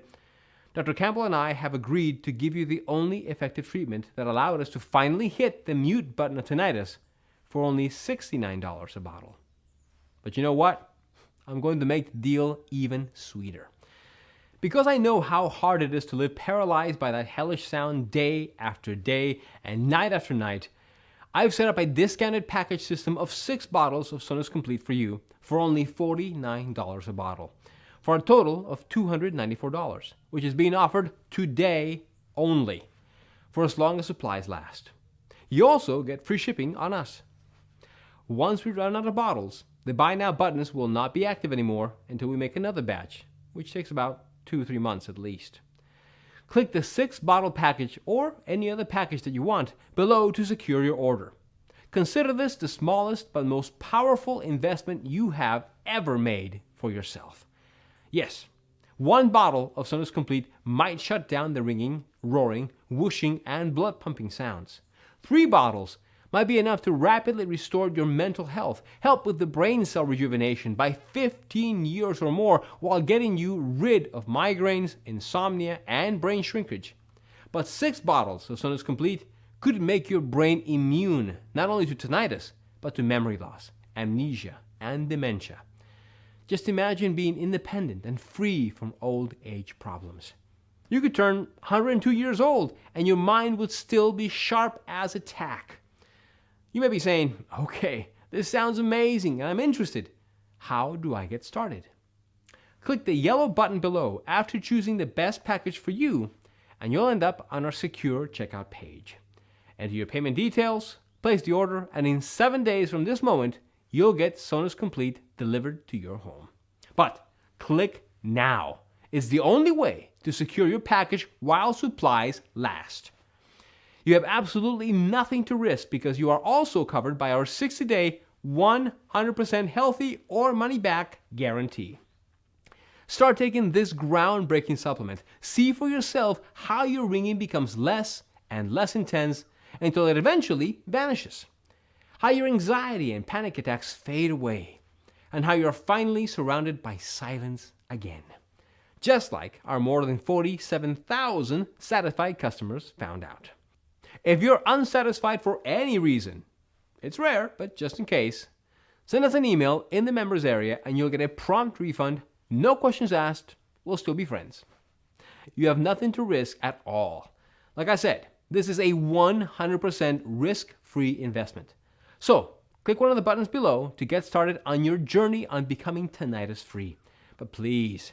Dr. Campbell and I have agreed to give you the only effective treatment that allowed us to finally hit the mute button of tinnitus for only $69 a bottle. But you know what? I'm going to make the deal even sweeter. Because I know how hard it is to live paralyzed by that hellish sound day after day and night after night, I've set up a discounted package system of 6 bottles of Sonus Complete for you for only $49 a bottle, for a total of $294, which is being offered today only, for as long as supplies last. You also get free shipping on us. Once we run out of bottles, the Buy Now buttons will not be active anymore until we make another batch, which takes about 2 or 3 months at least. Click the 6-bottle package or any other package that you want below to secure your order. Consider this the smallest but most powerful investment you have ever made for yourself. Yes, 1 bottle of Sonus Complete might shut down the ringing, roaring, whooshing, and blood-pumping sounds. 3 bottles might be enough to rapidly restore your mental health, help with the brain cell rejuvenation by 15 years or more while getting you rid of migraines, insomnia, and brain shrinkage. But 6 bottles of Sonus Complete could make your brain immune not only to tinnitus, but to memory loss, amnesia, and dementia. Just imagine being independent and free from old age problems. You could turn 102 years old and your mind would still be sharp as a tack. You may be saying, okay, this sounds amazing and I'm interested. How do I get started? Click the yellow button below after choosing the best package for you, and you'll end up on our secure checkout page. Enter your payment details, place the order, and in 7 days from this moment, you'll get Sonus Complete delivered to your home. But click now. It's the only way to secure your package while supplies last. You have absolutely nothing to risk because you are also covered by our 60-day, 100% healthy or money-back guarantee. Start taking this groundbreaking supplement. See for yourself how your ringing becomes less and less intense until it eventually vanishes. How your anxiety and panic attacks fade away. And how you're finally surrounded by silence again. Just like our more than 47,000 satisfied customers found out. If you're unsatisfied for any reason, it's rare, but just in case, send us an email in the members area and you'll get a prompt refund, no questions asked, we'll still be friends. You have nothing to risk at all. Like I said, this is a 100% risk-free investment. So, click one of the buttons below to get started on your journey on becoming tinnitus-free. But please,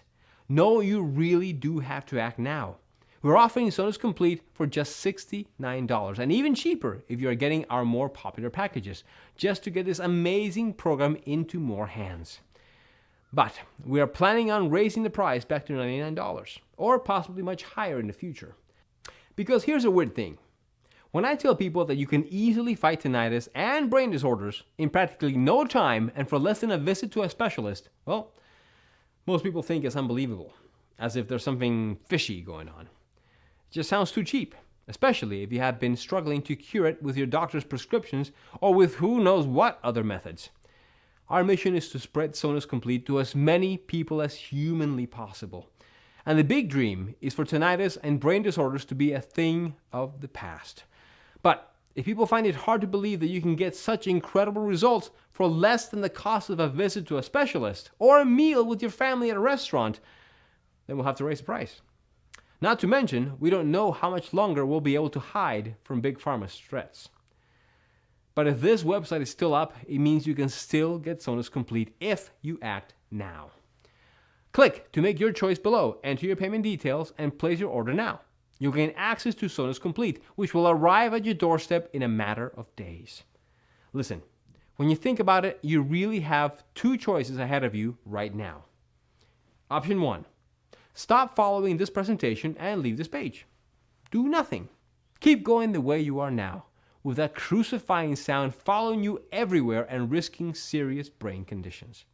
know you really do have to act now. We're offering Sonus Complete for just $69 and even cheaper if you are getting our more popular packages, just to get this amazing program into more hands. But we are planning on raising the price back to $99 or possibly much higher in the future. Because here's a weird thing. When I tell people that you can easily fight tinnitus and brain disorders in practically no time and for less than a visit to a specialist, well, most people think it's unbelievable, as if there's something fishy going on. It just sounds too cheap, especially if you have been struggling to cure it with your doctor's prescriptions or with who knows what other methods. Our mission is to spread Sonus Complete to as many people as humanly possible. And the big dream is for tinnitus and brain disorders to be a thing of the past. But if people find it hard to believe that you can get such incredible results for less than the cost of a visit to a specialist or a meal with your family at a restaurant, then we'll have to raise the price. Not to mention, we don't know how much longer we'll be able to hide from Big Pharma's threats. But if this website is still up, it means you can still get Sonus Complete if you act now. Click to make your choice below, enter your payment details, and place your order now. You'll gain access to Sonus Complete, which will arrive at your doorstep in a matter of days. Listen, when you think about it, you really have two choices ahead of you right now. Option 1. Stop following this presentation and leave this page. Do nothing. Keep going the way you are now, with that crucifying sound following you everywhere and risking serious brain conditions.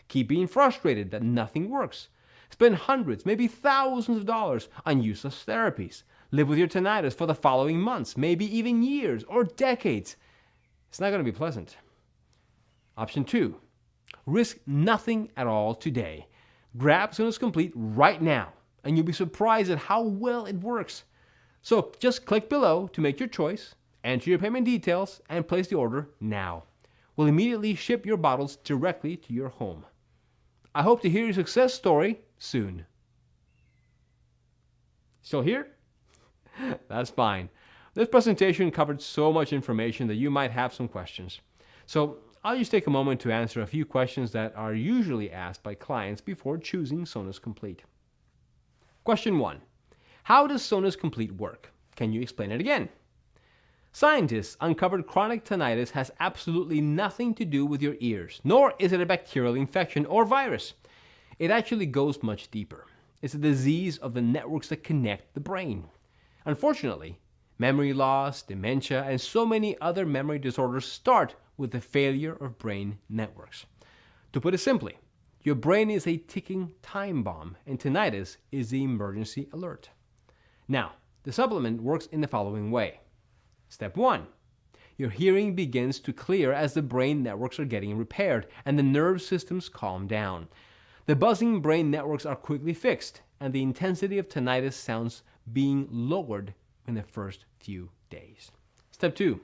Keep being frustrated that nothing works. Spend hundreds, maybe thousands of dollars on useless therapies. Live with your tinnitus for the following months, maybe even years or decades. It's not going to be pleasant. Option 2. Risk nothing at all today. Grab Sonus Complete right now, and you'll be surprised at how well it works. So just click below to make your choice, enter your payment details, and place the order now. We'll immediately ship your bottles directly to your home. I hope to hear your success story soon. Still here? That's fine. This presentation covered so much information that you might have some questions. So I'll just take a moment to answer a few questions that are usually asked by clients before choosing Sonus Complete. Question 1. How does Sonus Complete work? Can you explain it again? Scientists uncovered chronic tinnitus has absolutely nothing to do with your ears, nor is it a bacterial infection or virus. It actually goes much deeper. It's a disease of the networks that connect the brain. Unfortunately, memory loss, dementia, and so many other memory disorders start with the failure of brain networks. To put it simply, your brain is a ticking time bomb, and tinnitus is the emergency alert. Now, the supplement works in the following way. Step 1. Your hearing begins to clear as the brain networks are getting repaired and the nerve systems calm down. The buzzing brain networks are quickly fixed, and the intensity of tinnitus sounds being lowered in the first few days. Step 2.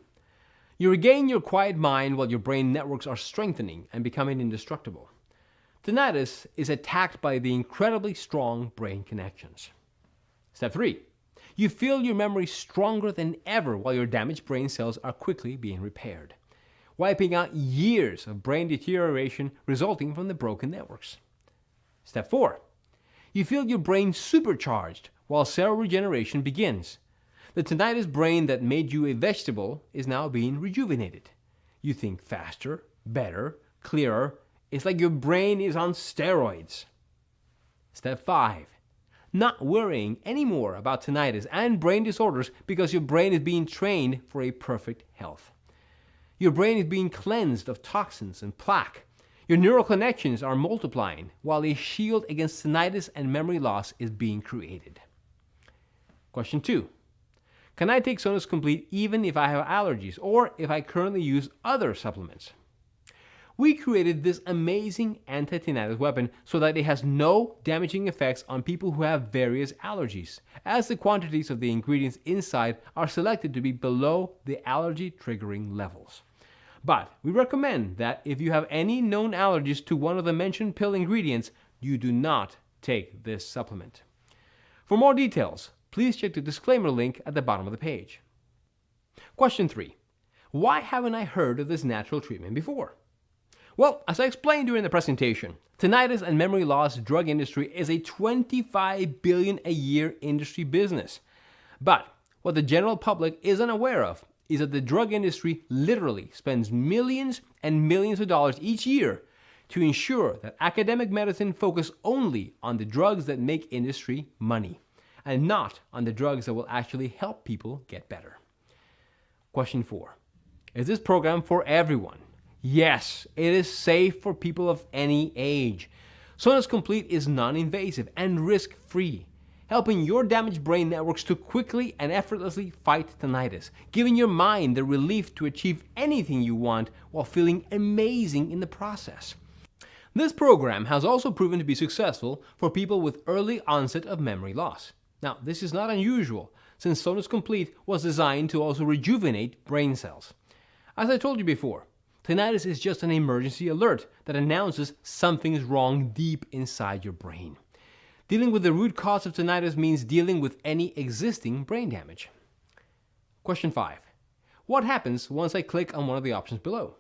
You regain your quiet mind while your brain networks are strengthening and becoming indestructible. Tinnitus is attacked by the incredibly strong brain connections. Step 3. You feel your memory stronger than ever while your damaged brain cells are quickly being repaired, wiping out years of brain deterioration resulting from the broken networks. Step 4. You feel your brain supercharged while cell regeneration begins. The tinnitus brain that made you a vegetable is now being rejuvenated. You think faster, better, clearer. It's like your brain is on steroids. Step 5. Not worrying anymore about tinnitus and brain disorders because your brain is being trained for a perfect health. Your brain is being cleansed of toxins and plaque. Your neural connections are multiplying while a shield against tinnitus and memory loss is being created. Question 2. Can I take Sonus Complete even if I have allergies or if I currently use other supplements? We created this amazing anti-tinnitus weapon so that it has no damaging effects on people who have various allergies, as the quantities of the ingredients inside are selected to be below the allergy triggering levels. But we recommend that if you have any known allergies to one of the mentioned pill ingredients, you do not take this supplement. For more details, please check the disclaimer link at the bottom of the page. Question 3. Why haven't I heard of this natural treatment before? Well, as I explained during the presentation, tinnitus and memory loss drug industry is a $25 billion a year industry business. But what the general public is unaware of is that the drug industry literally spends millions and millions of dollars each year to ensure that academic medicine focus only on the drugs that make industry money. and not on the drugs that will actually help people get better. Question 4. Is this program for everyone? Yes, it is safe for people of any age. Sonus Complete is non-invasive and risk-free, helping your damaged brain networks to quickly and effortlessly fight tinnitus, giving your mind the relief to achieve anything you want while feeling amazing in the process. This program has also proven to be successful for people with early onset of memory loss. Now, this is not unusual, since Sonus Complete was designed to also rejuvenate brain cells. As I told you before, tinnitus is just an emergency alert that announces something's wrong deep inside your brain. Dealing with the root cause of tinnitus means dealing with any existing brain damage. Question 5. What happens once I click on one of the options below?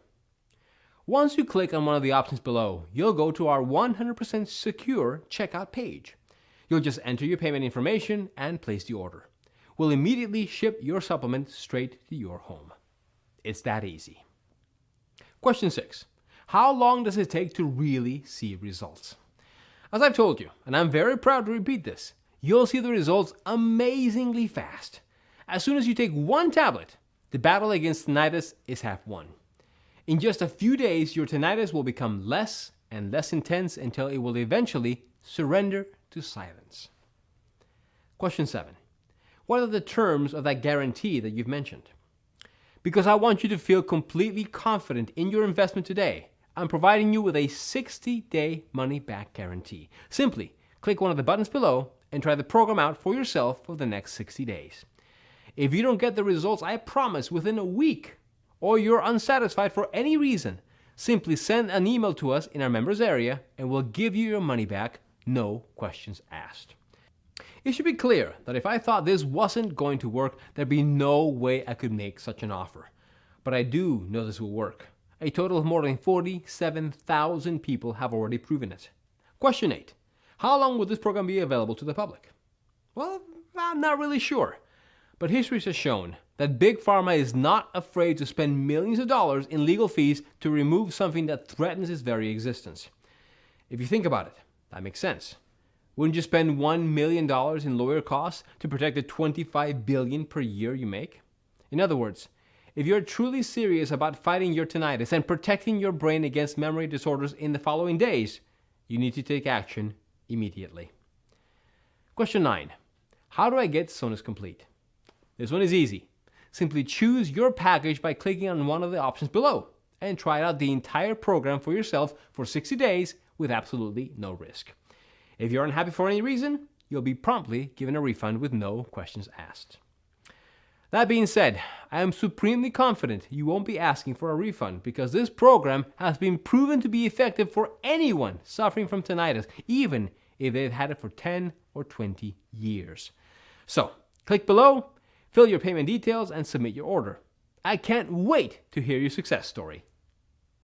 Once you click on one of the options below, you'll go to our 100% secure checkout page. You'll just enter your payment information and place the order. We'll immediately ship your supplement straight to your home. It's that easy. Question 6. How long does it take to really see results? As I've told you, and I'm very proud to repeat this, you'll see the results amazingly fast. As soon as you take one tablet, the battle against tinnitus is half won. In just a few days, your tinnitus will become less and less intense until it will eventually surrender to silence. Question 7. What are the terms of that guarantee that you've mentioned? Because I want you to feel completely confident in your investment today, I'm providing you with a 60-day money-back guarantee. Simply click one of the buttons below and try the program out for yourself for the next 60 days. If you don't get the results I promise within a week, or you're unsatisfied for any reason, simply send an email to us in our members area and we'll give you your money back, no questions asked. It should be clear that if I thought this wasn't going to work, there'd be no way I could make such an offer. But I do know this will work. A total of more than 47,000 people have already proven it. Question 8. How long will this program be available to the public? Well, I'm not really sure. But history has shown that Big Pharma is not afraid to spend millions of dollars in legal fees to remove something that threatens its very existence. If you think about it, that makes sense. Wouldn't you spend $1 million in lawyer costs to protect the $25 billion per year you make? In other words, if you're truly serious about fighting your tinnitus and protecting your brain against memory disorders in the following days, you need to take action immediately. Question 9. How do I get Sonus Complete? This one is easy. Simply choose your package by clicking on one of the options below and try out the entire program for yourself for 60 days with absolutely no risk. If you're unhappy for any reason, you'll be promptly given a refund with no questions asked. That being said, I am supremely confident you won't be asking for a refund because this program has been proven to be effective for anyone suffering from tinnitus, even if they've had it for 10 or 20 years. So, click below, fill your payment details, and submit your order. I can't wait to hear your success story.